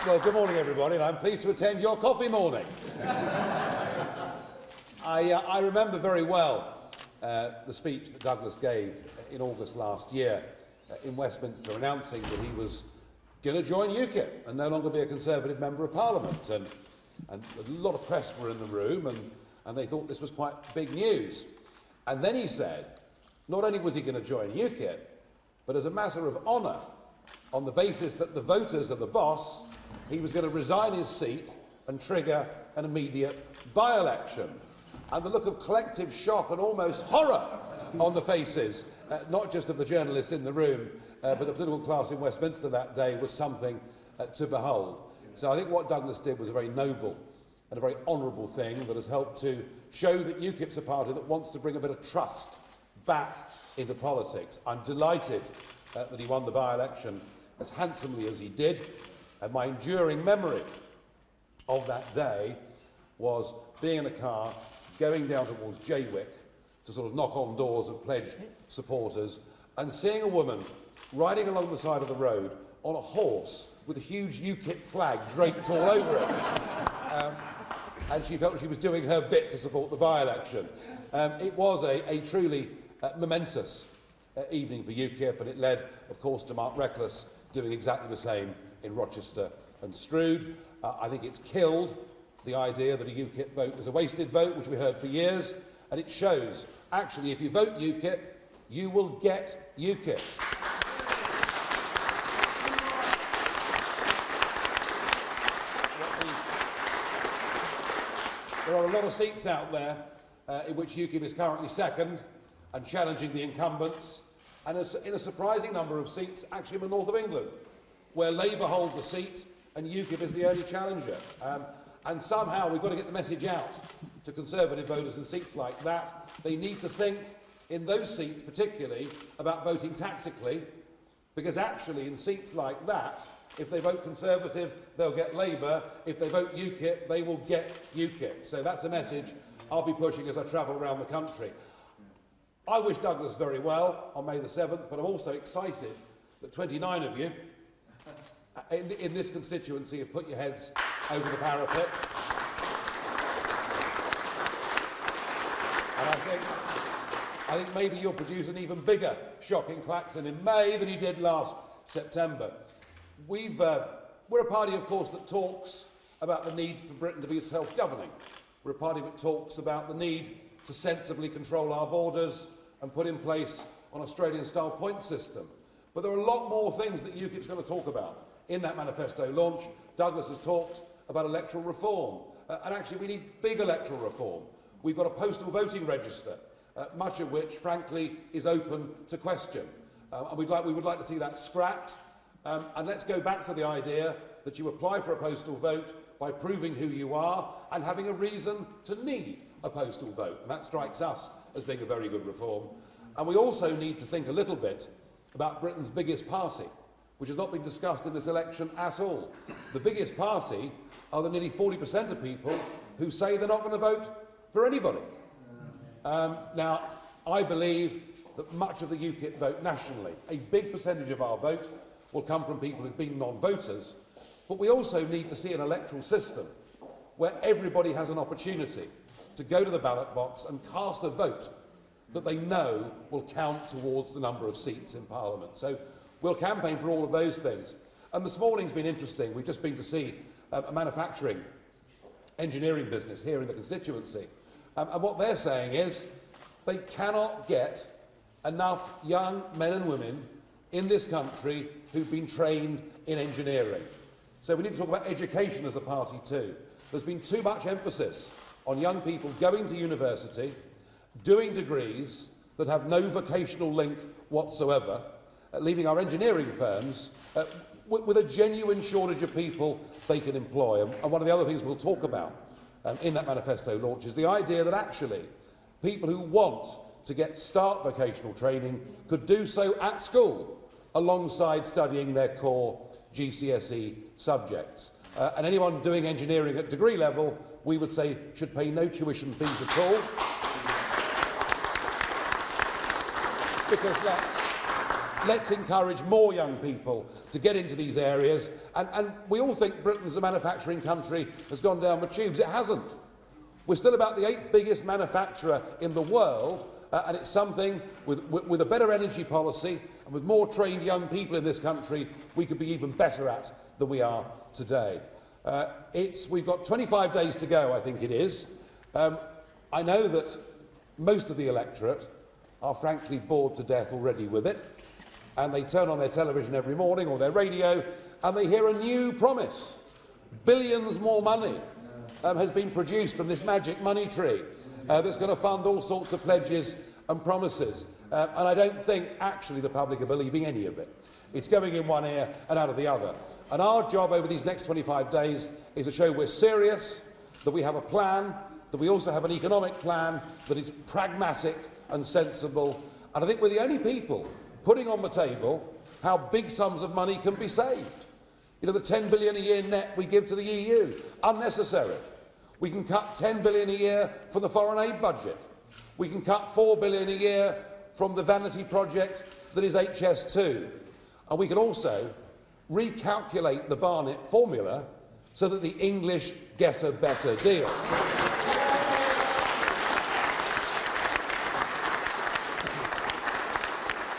Well, good morning, everybody, and I'm pleased to attend your coffee morning. I remember very well the speech that Douglas gave in August last year in Westminster, announcing that he was going to join UKIP and no longer be a Conservative Member of Parliament. And a lot of press were in the room, and they thought this was quite big news. And then he said, not only was he going to join UKIP, but as a matter of honour, on the basis that the voters are the boss, he was going to resign his seat and trigger an immediate by-election. And the look of collective shock and almost horror on the faces, not just of the journalists in the room, but the political class in Westminster that day, was something to behold. So I think what Douglas did was a very noble and a very honourable thing that has helped to show that UKIP's a party that wants to bring a bit of trust back into politics. I'm delighted that he won the by-election as handsomely as he did, and my enduring memory of that day was being in a car, going down towards Jaywick to sort of knock on doors of pledged supporters, and seeing a woman riding along the side of the road on a horse with a huge UKIP flag draped all over it. And she felt she was doing her bit to support the by-election. It was a truly momentous evening for UKIP, and it led, of course, to Mark Reckless doing exactly the same in Rochester and Stroud. I think it's killed the idea that a UKIP vote is a wasted vote, which we heard for years, and it shows, actually, if you vote UKIP, you will get UKIP. There are a lot of seats out there in which UKIP is currently second and challenging the incumbents, and in a surprising number of seats actually in the north of England, where Labour hold the seat and UKIP is the only challenger. And somehow we've got to get the message out to Conservative voters in seats like that. They need to think, in those seats particularly, about voting tactically, because actually in seats like that, if they vote Conservative, they'll get Labour. If they vote UKIP, they will get UKIP. So that's a message I'll be pushing as I travel around the country. I wish Douglas very well on May the 7th, but I'm also excited that 29 of you in this constituency have put your heads over the parapet. And I think maybe you'll produce an even bigger shock in Clacton in May than you did last September. We're a party, of course, that talks about the need for Britain to be self-governing. We're a party that talks about the need to sensibly control our borders and put in place an Australian-style point system. But there are a lot more things that UKIP's going to talk about in that manifesto launch. Douglas has talked about electoral reform, and actually we need big electoral reform. We've got a postal voting register, much of which, frankly, is open to question. And we would like to see that scrapped. And let's go back to the idea that you apply for a postal vote by proving who you are and having a reason to need a postal vote. And that strikes us as being a very good reform. And we also need to think a little bit about Britain's biggest party, which has not been discussed in this election at all. The biggest party are the nearly 40% of people who say they're not going to vote for anybody. Now, I believe that much of the UKIP vote nationally, a big percentage of our vote, will come from people who've been non-voters, but we also need to see an electoral system where everybody has an opportunity to go to the ballot box and cast a vote that they know will count towards the number of seats in Parliament. So we'll campaign for all of those things. And this morning's been interesting. We've just been to see a manufacturing engineering business here in the constituency. And what they're saying is they cannot get enough young men and women in this country who've been trained in engineering. So we need to talk about education as a party too. There's been too much emphasis on young people going to university, doing degrees that have no vocational link whatsoever, leaving our engineering firms with a genuine shortage of people they can employ. And one of the other things we'll talk about in that manifesto launch is the idea that actually people who want to get start vocational training could do so at school alongside studying their core GCSE subjects. And anyone doing engineering at degree level, we would say, should pay no tuition fees at all. Because let's encourage more young people to get into these areas. And we all think Britain's a manufacturing country has gone down the tubes. It hasn't. We're still about the 8th biggest manufacturer in the world, and it's something with a better energy policy and with more trained young people in this country we could be even better at than we are today. We've got 25 days to go, I think it is. I know that most of the electorate are frankly bored to death already with it, and they turn on their television every morning or their radio and they hear a new promise. Billions more money has been produced from this magic money tree that's going to fund all sorts of pledges and promises. And I don't think actually the public are believing any of it. It's going in one ear and out of the other. And our job over these next 25 days is to show we're serious, that we have a plan, that we also have an economic plan that is pragmatic and sensible. And I think we're the only people putting on the table how big sums of money can be saved. You know, the 10 billion a year net we give to the EU, unnecessary. We can cut 10 billion a year from the foreign aid budget. We can cut 4 billion a year from the vanity project that is HS2. And we can also recalculate the Barnett formula so that the English get a better deal.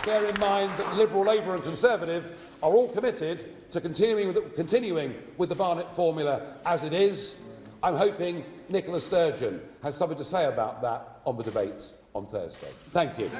Bear in mind that Liberal, Labour and Conservative are all committed to continuing with the Barnett formula as it is. I'm hoping Nicola Sturgeon has something to say about that on the debates on Thursday. Thank you.